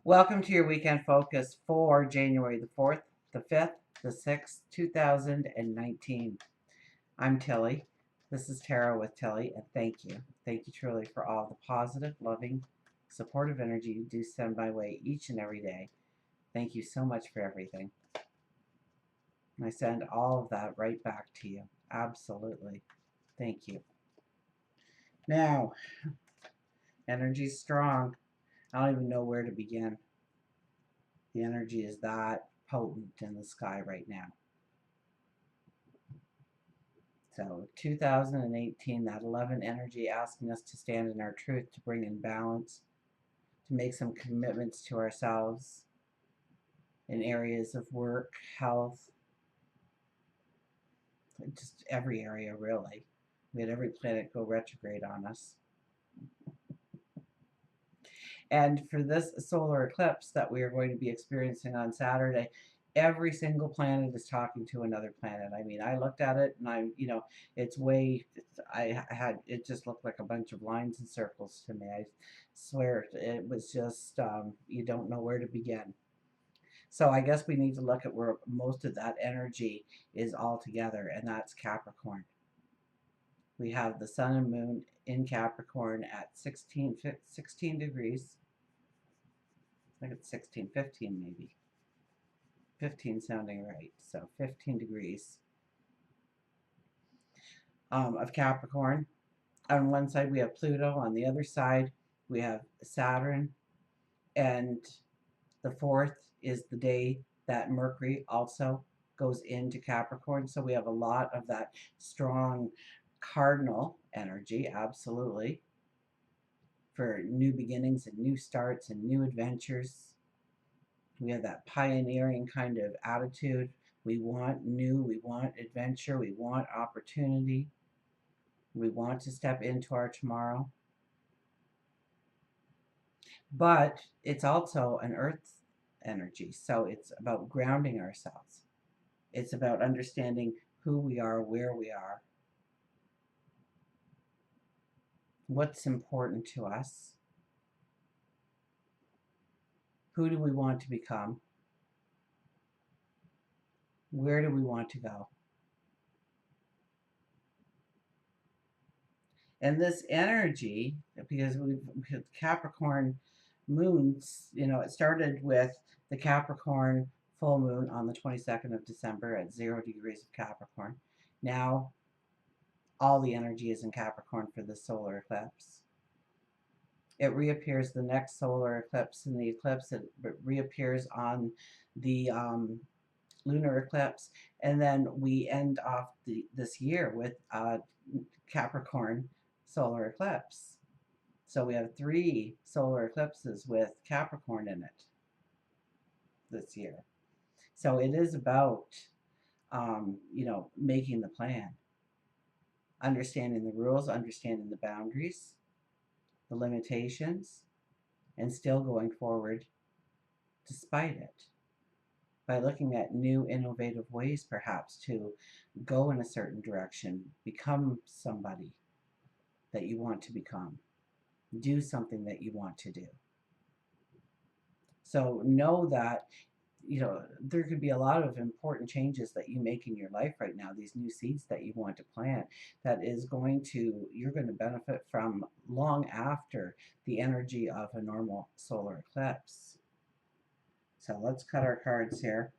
Welcome to your weekend focus for January the 4th, the 5th, the 6th, 2019. I'm Tilly. This is Tarot with Tilly, and thank you. Thank you truly for all the positive, loving, supportive energy you do send my way each and every day. Thank you so much for everything. I send all of that right back to you. Absolutely. Thank you. Now, energy's strong. I don't even know where to begin. The energy is that potent in the sky right now. So 2018, that 11 energy asking us to stand in our truth, to bring in balance, to make some commitments to ourselves in areas of work, health, just every area really. We had every planet go retrograde on us. And for this solar eclipse that we are going to be experiencing on Saturday, every single planet is talking to another planet. I mean, I looked at it and it's way, it just looked like a bunch of lines and circles to me. I swear it was just, you don't know where to begin. So I guess we need to look at where most of that energy is all together, and that's Capricorn. We have the sun and moon in Capricorn at 16 degrees. I think it's 16, 15 maybe. 15 sounding right. So 15 degrees of Capricorn. On one side we have Pluto. On the other side we have Saturn. And the 4th is the day that Mercury also goes into Capricorn. So we have a lot of that strong cardinal energy, absolutely, for new beginnings and new starts and new adventures. We have that pioneering kind of attitude. We want new, we want adventure, we want opportunity. We want to step into our tomorrow. But it's also an earth energy, so it's about grounding ourselves. It's about understanding who we are, where we are, what's important to us, who do we want to become, where do we want to go. And this energy, because we've Capricorn moons, it started with the Capricorn full moon on the 22nd of December at 0 degrees of Capricorn. Now all the energy is in Capricorn for the solar eclipse. It reappears the next solar eclipse, and the eclipse it reappears on the lunar eclipse, and then we end off this year with Capricorn solar eclipse. So we have 3 solar eclipses with Capricorn in it this year. So it is about, making the plan, understanding the rules, understanding the boundaries, the limitations, and still going forward despite it, by looking at new innovative ways perhaps to go in a certain direction, become somebody that you want to become, do something that you want to do. So know that there could be a lot of important changes that you make in your life right now, these new seeds that you want to plant, that is you're going to benefit from long after the energy of a normal solar eclipse. So let's cut our cards here,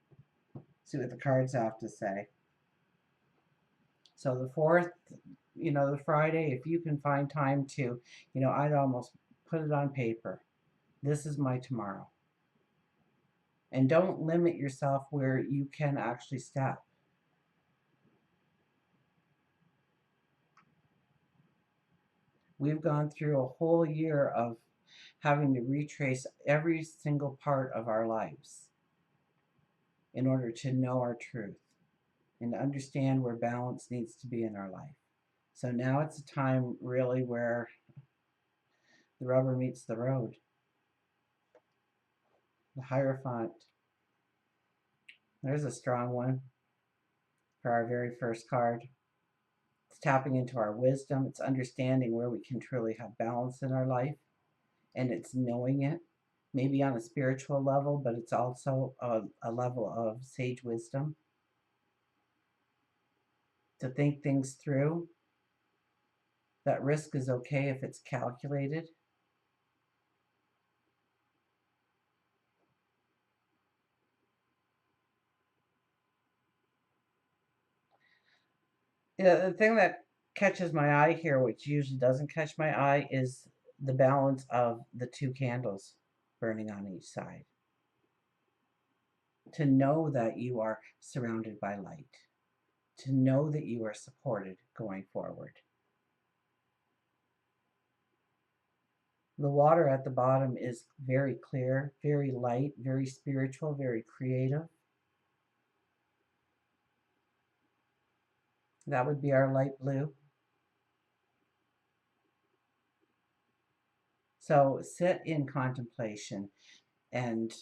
see what the cards have to say. So the 4th, the Friday, if you can find time to, I'd almost put it on paper. This is my tomorrow. And don't limit yourself where you can actually step. We've gone through a whole year of having to retrace every single part of our lives in order to know our truth and to understand where balance needs to be in our life. So now it's a time really where the rubber meets the road. The Hierophant. There's a strong one for our very first card. It's tapping into our wisdom. It's understanding where we can truly have balance in our life. And it's knowing it. maybe on a spiritual level, but it's also a level of sage wisdom to think things through. That risk is okay if it's calculated. Yeah, the thing that catches my eye here, which usually doesn't catch my eye, is the balance of the two candles burning on each side. To know that you are surrounded by light, to know that you are supported going forward. The water at the bottom is very clear, very light, very spiritual, very creative. That would be our light blue. So sit in contemplation and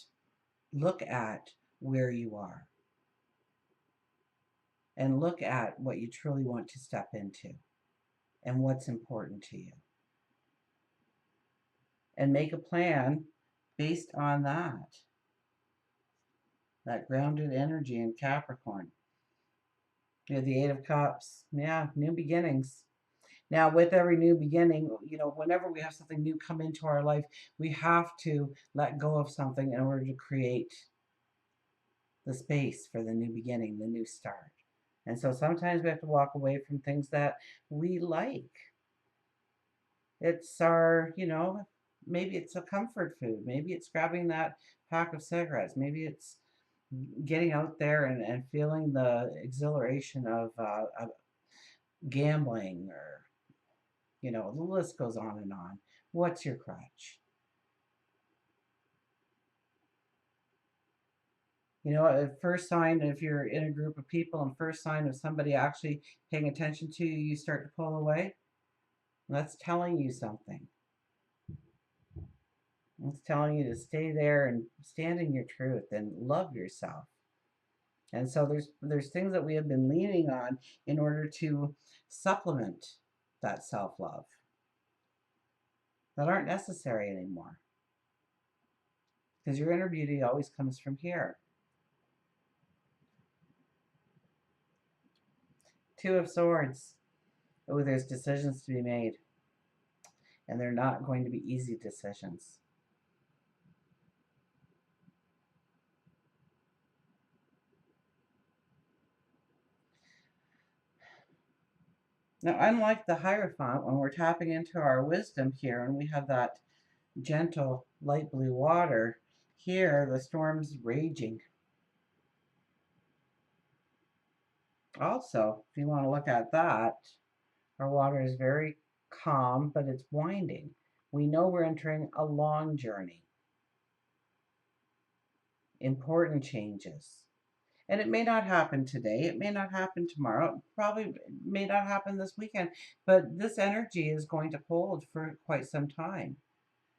look at where you are and look at what you truly want to step into and what's important to you. And make a plan based on that grounded energy in Capricorn. You have the Eight of Cups. Yeah, new beginnings. Now, with every new beginning, whenever we have something new come into our life, we have to let go of something in order to create the space for the new beginning, the new start. And so sometimes we have to walk away from things that we like. It's maybe it's a comfort food. Maybe it's grabbing that pack of cigarettes. Maybe it's getting out there and feeling the exhilaration of gambling, or the list goes on and on. What's your crutch? First sign, if you're in a group of people, and first sign of somebody actually paying attention to you, you start to pull away. That's telling you something. It's telling you to stay there and stand in your truth and love yourself. And so there's things that we have been leaning on in order to supplement that self-love that aren't necessary anymore. Because your inner beauty always comes from here. Two of Swords. Oh, there's decisions to be made. And they're not going to be easy decisions. Now, unlike the Hierophant, when we're tapping into our wisdom here and we have that gentle light blue water, here the storm's raging. Also, if you want to look at that, our water is very calm, but it's winding. We know we're entering a long journey. Important changes. And it may not happen today. It may not happen tomorrow. It probably may not happen this weekend. But this energy is going to hold for quite some time.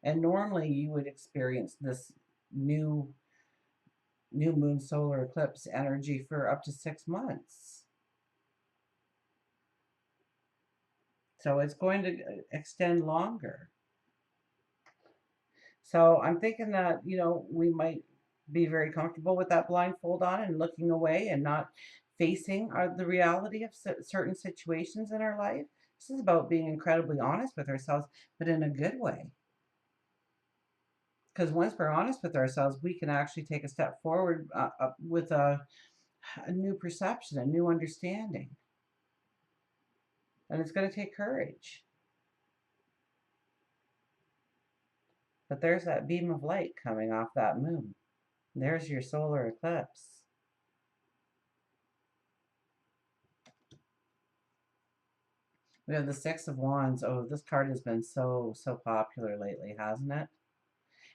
And normally you would experience this new moon solar eclipse energy for up to 6 months. So it's going to extend longer. So I'm thinking that, we might be very comfortable with that blindfold on and looking away and not facing the reality of certain situations in our life. This is about being incredibly honest with ourselves, but in a good way. Because once we're honest with ourselves, we can actually take a step forward with a new perception, a new understanding. And it's going to take courage. But there's that beam of light coming off that moon. There's your solar eclipse. We have the Six of Wands. Oh, this card has been so popular lately, hasn't it?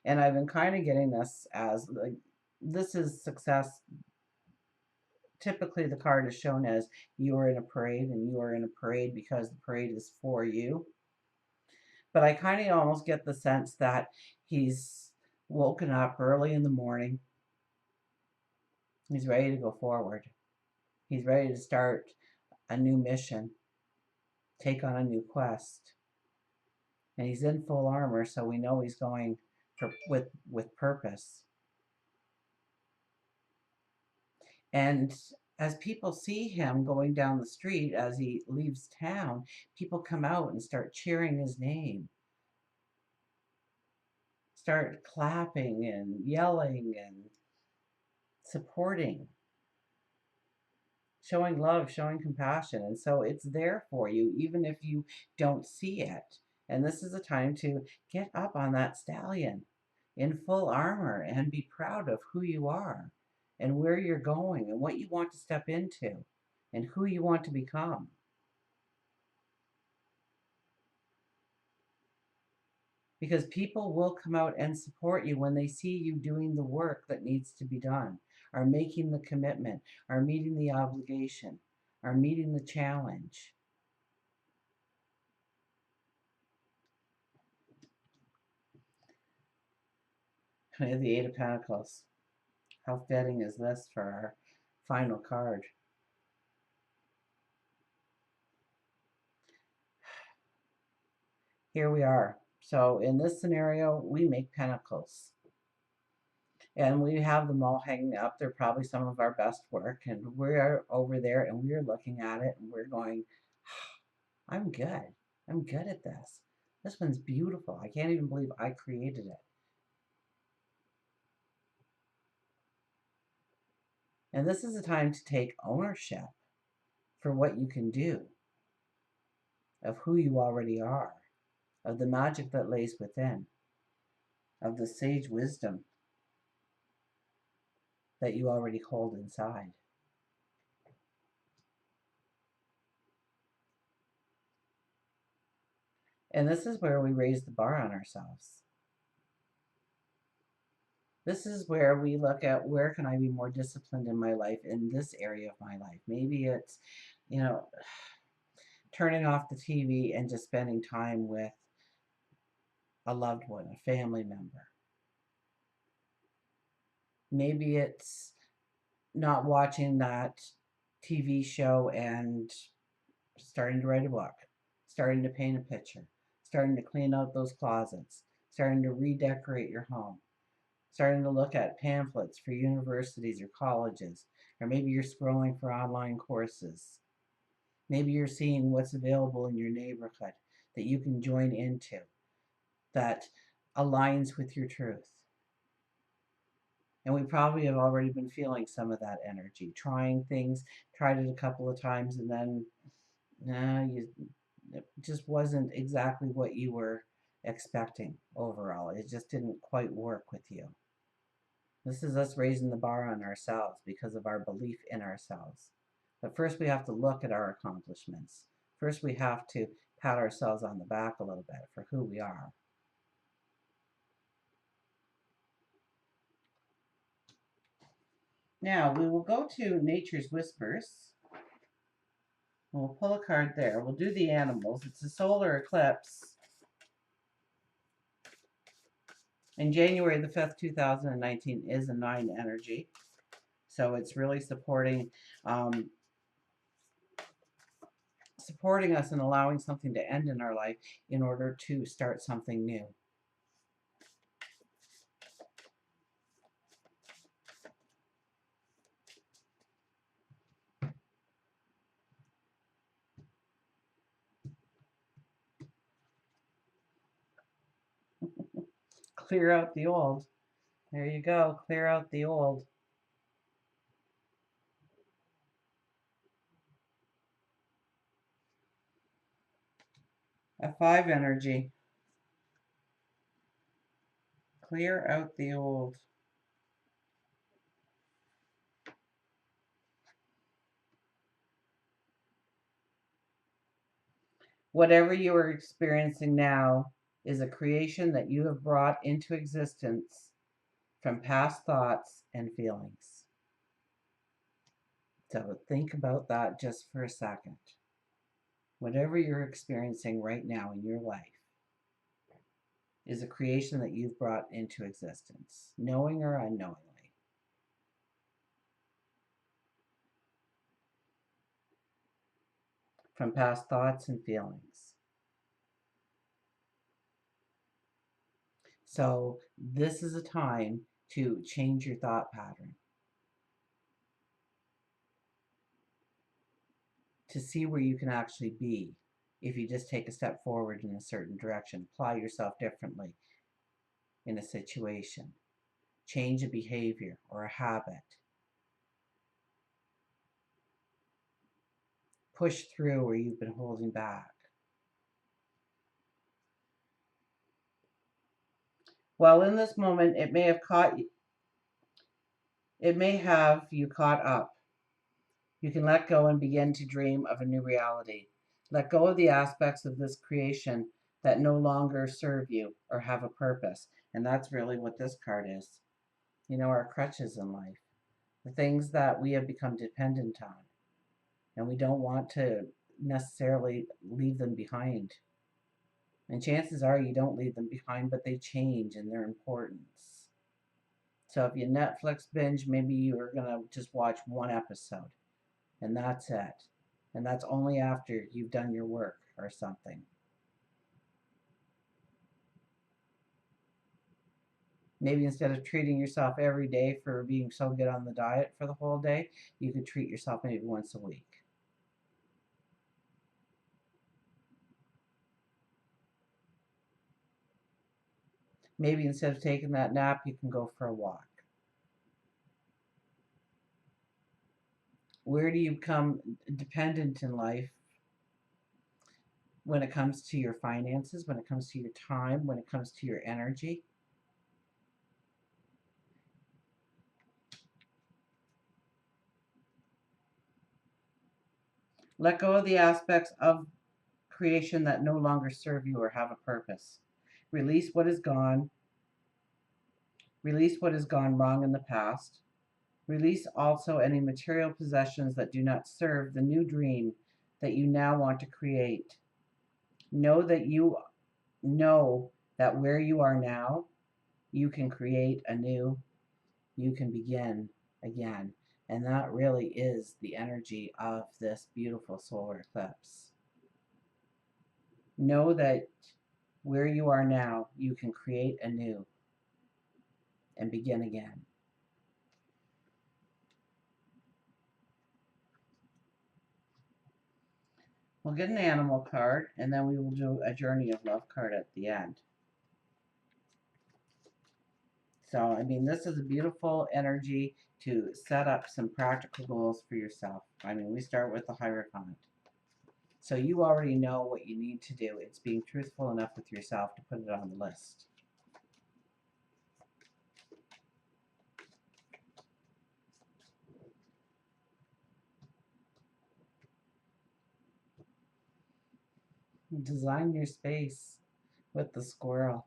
And I've been kind of getting this as like, this is success. Typically, the card is shown as you are in a parade, and you are in a parade because the parade is for you. But I kind of almost get the sense that he's woken up early in the morning. He's ready to go forward. He's ready to start a new mission, take on a new quest. And he's in full armor, so we know he's going with purpose. And as people see him going down the street as he leaves town, people come out and start cheering his name, start clapping and yelling and supporting, showing love, showing compassion. And so it's there for you, even if you don't see it. And this is a time to get up on that stallion in full armor and be proud of who you are and where you're going and what you want to step into and who you want to become. Because people will come out and support you when they see you doing the work that needs to be done, are making the commitment, are meeting the obligation, are meeting the challenge. The Eight of Pentacles. How fitting is this for our final card? Here we are. So in this scenario, we make pentacles. And we have them all hanging up. They're probably some of our best work. And we're over there and we're looking at it and we're going, I'm good. I'm good at this. This one's beautiful. I can't even believe I created it. And this is a time to take ownership for what you can do, of who you already are, of the magic that lays within, of the sage wisdom that you already hold inside. And this is where we raise the bar on ourselves. This is where we look at, where can I be more disciplined in my life, in this area of my life. Maybe it's, turning off the TV and just spending time with a loved one, a family member. Maybe it's not watching that TV show and starting to write a book, starting to paint a picture, starting to clean out those closets, starting to redecorate your home, starting to look at pamphlets for universities or colleges, or maybe you're scrolling for online courses. Maybe you're seeing what's available in your neighborhood that you can join into that aligns with your truth. And we probably have already been feeling some of that energy, trying things, tried it a couple of times, and then it just wasn't exactly what you were expecting overall. It just didn't quite work with you. This is us raising the bar on ourselves because of our belief in ourselves. But first we have to look at our accomplishments. First we have to pat ourselves on the back a little bit for who we are. Now we will go to Nature's Whispers. We'll pull a card there. We'll do the animals. It's a solar eclipse in January the 5th, 2019 is a 9 energy. So it's really supporting supporting us and allowing something to end in our life in order to start something new. Clear out the old. There you go. Clear out the old. A 5 energy. Clear out the old. Whatever you are experiencing now is a creation that you have brought into existence from past thoughts and feelings. So think about that just for a second. Whatever you're experiencing right now in your life is a creation that you've brought into existence, knowing or unknowingly. From past thoughts and feelings. So this is a time to change your thought pattern, to see where you can actually be if you just take a step forward in a certain direction, apply yourself differently in a situation, change a behavior or a habit, push through where you've been holding back. Well, in this moment, it may have you caught up. You can let go and begin to dream of a new reality. Let go of the aspects of this creation that no longer serve you or have a purpose. And that's really what this card is. You know, our crutches in life, the things that we have become dependent on, and we don't want to necessarily leave them behind. And chances are you don't leave them behind, but they change in their importance. So if you Netflix binge, maybe you're going to just watch one episode and that's it. And that's only after you've done your work or something. Maybe instead of treating yourself every day for being so good on the diet for the whole day, you could treat yourself maybe once a week. Maybe instead of taking that nap, you can go for a walk. Where do you become dependent in life when it comes to your finances, when it comes to your time, when it comes to your energy? Let go of the aspects of creation that no longer serve you or have a purpose. Release what is gone. Release what has gone wrong in the past. Release also any material possessions that do not serve the new dream that you now want to create. Know that where you are now, you can create anew, you can begin again. And that really is the energy of this beautiful solar eclipse. Know that where you are now, you can create anew and begin again. We'll get an animal card, and then we will do a Journey of Love card at the end. So, I mean, this is a beautiful energy to set up some practical goals for yourself. I mean, we start with the Hierophant. So you already know what you need to do. It's being truthful enough with yourself to put it on the list. Design your space with the squirrel.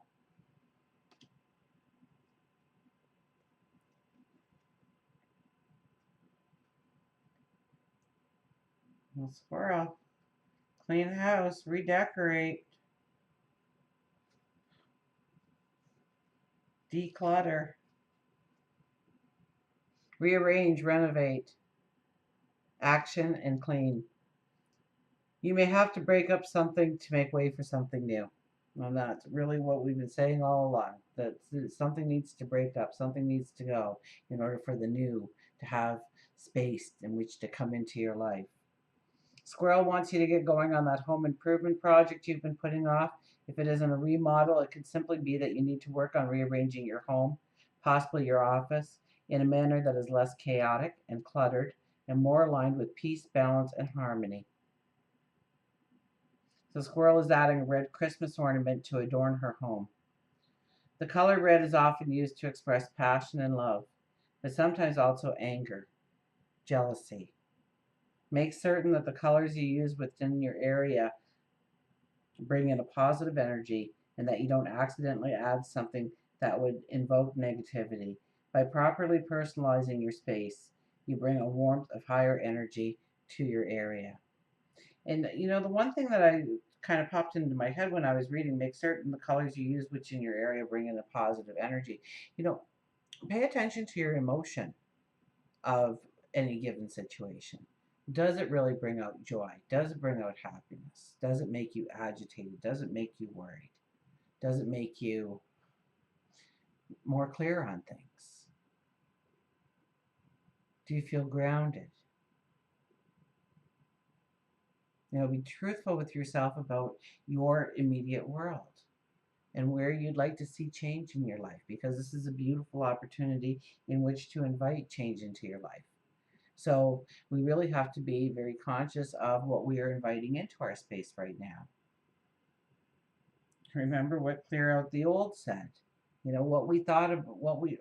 The squirrel. Clean the house, redecorate, declutter, rearrange, renovate, action, and clean. You may have to break up something to make way for something new. And that's really what we've been saying all along. That something needs to break up, something needs to go in order for the new to have space in which to come into your life. Squirrel wants you to get going on that home improvement project you've been putting off. If it isn't a remodel, it could simply be that you need to work on rearranging your home, possibly your office, in a manner that is less chaotic and cluttered and more aligned with peace, balance, and harmony. The squirrel is adding a red Christmas ornament to adorn her home. The color red is often used to express passion and love, but sometimes also anger, jealousy. Make certain that the colors you use within your area bring in a positive energy and that you don't accidentally add something that would invoke negativity. By properly personalizing your space, you bring a warmth of higher energy to your area. And you know, the one thing that I kind of popped into my head when I was reading, make certain the colors you use which in your area bring in a positive energy. You know, pay attention to your emotion of any given situation. Does it really bring out joy? Does it bring out happiness? Does it make you agitated? Does it make you worried? Does it make you more clear on things? Do you feel grounded? Be truthful with yourself about your immediate world and where you'd like to see change in your life, because this is a beautiful opportunity in which to invite change into your life. So we really have to be very conscious of what we are inviting into our space right now. Remember what Clear Out the Old said. What we thought of,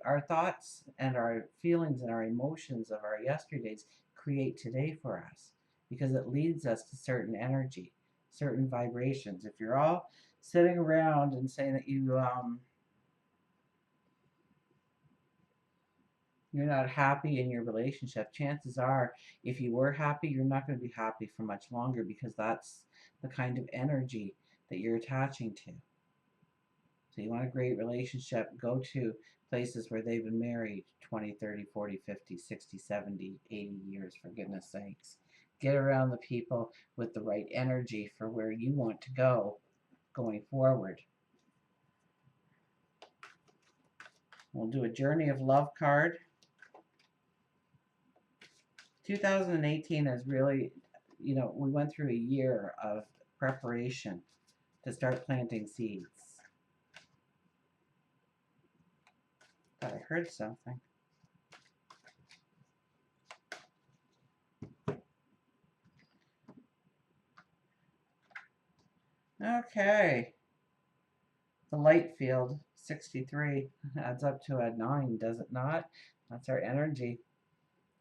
our thoughts and our feelings and our emotions of our yesterdays create today for us, because it leads us to certain energy, certain vibrations. If you're all sitting around and saying that you're not happy in your relationship, chances are, if you were happy, you're not going to be happy for much longer, because that's the kind of energy that you're attaching to. So you want a great relationship, go to places where they've been married 20, 30, 40, 50, 60, 70, 80 years, for goodness sakes. Get around the people with the right energy for where you want to go going forward. We'll do a Journey of Love card. 2018 is really, we went through a year of preparation to start planting seeds. Thought I heard something. Okay. The light field, 63, adds up to a 9, does it not? That's our energy.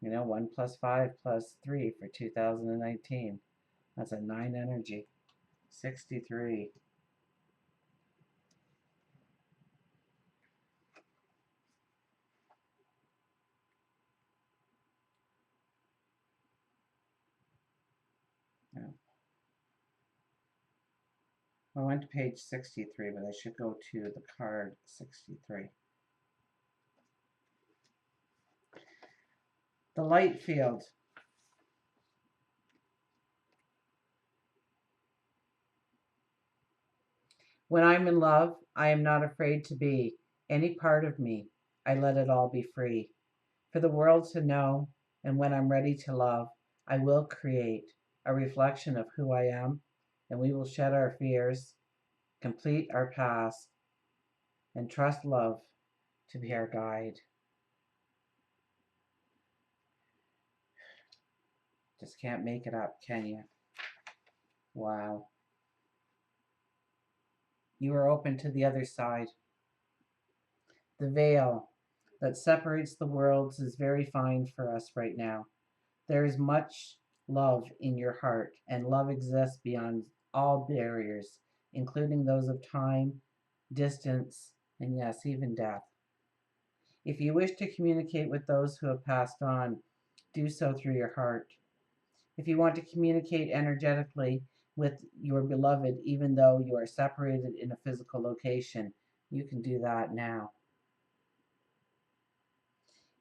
1 plus 5 plus 3 for 2019. That's a 9 energy. 63. Yeah. I went to page 63, but I should go to the card 63. The light field. When I'm in love, I am not afraid to be any part of me. I let it all be free for the world to know. And when I'm ready to love, I will create a reflection of who I am, and we will shed our fears, complete our past, and trust love to be our guide. Just can't make it up, can you? Wow. You are open to the other side. The veil that separates the worlds is very fine for us right now. There is much love in your heart, and love exists beyond all barriers, including those of time, distance, and yes, even death. If you wish to communicate with those who have passed on, do so through your heart. If you want to communicate energetically with your beloved, even though you are separated in a physical location, you can do that now.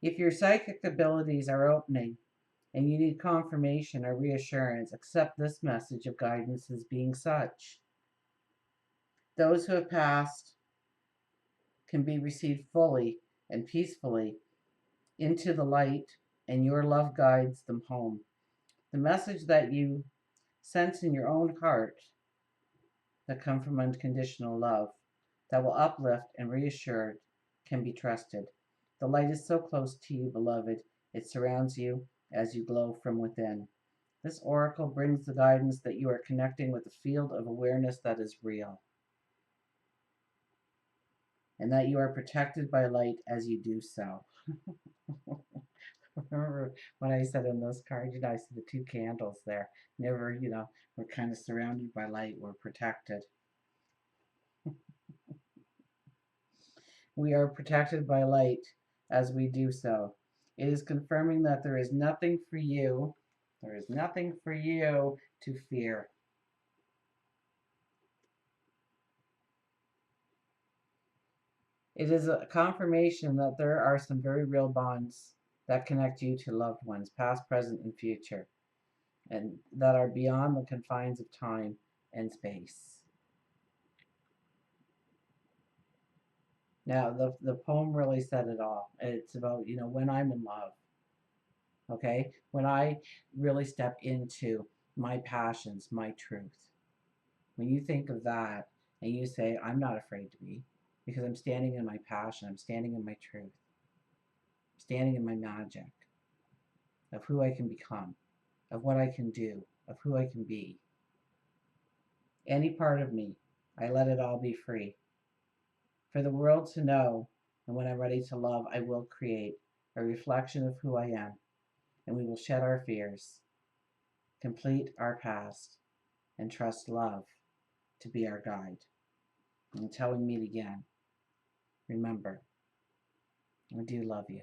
If your psychic abilities are opening and you need confirmation or reassurance, accept this message of guidance as being such. Those who have passed can be received fully and peacefully into the light, and your love guides them home. The message that you sense in your own heart that come from unconditional love, that will uplift and reassure, can be trusted. The light is so close to you, beloved, it surrounds you as you glow from within. This oracle brings the guidance that you are connecting with a field of awareness that is real, and that you are protected by light as you do so. Remember what I said in this card? I see the 2 candles there. Never, we're kind of surrounded by light. We're protected. We are protected by light as we do so. It is confirming that there is nothing for you. There is nothing for you to fear. It is a confirmation that there are some very real bonds that connect you to loved ones, past, present, and future, and that are beyond the confines of time and space. Now, the poem really said it all. It's about, you know, when I'm in love, okay? When I really step into my passions, my truth. When you think of that and you say, I'm not afraid to be, because I'm standing in my passion, I'm standing in my truth, I'm standing in my magic of who I can become, of what I can do, of who I can be. Any part of me, I let it all be free. For the world to know, and when I'm ready to love, I will create a reflection of who I am, and we will shed our fears, complete our past, and trust love to be our guide. Until we meet again, remember, I do love you.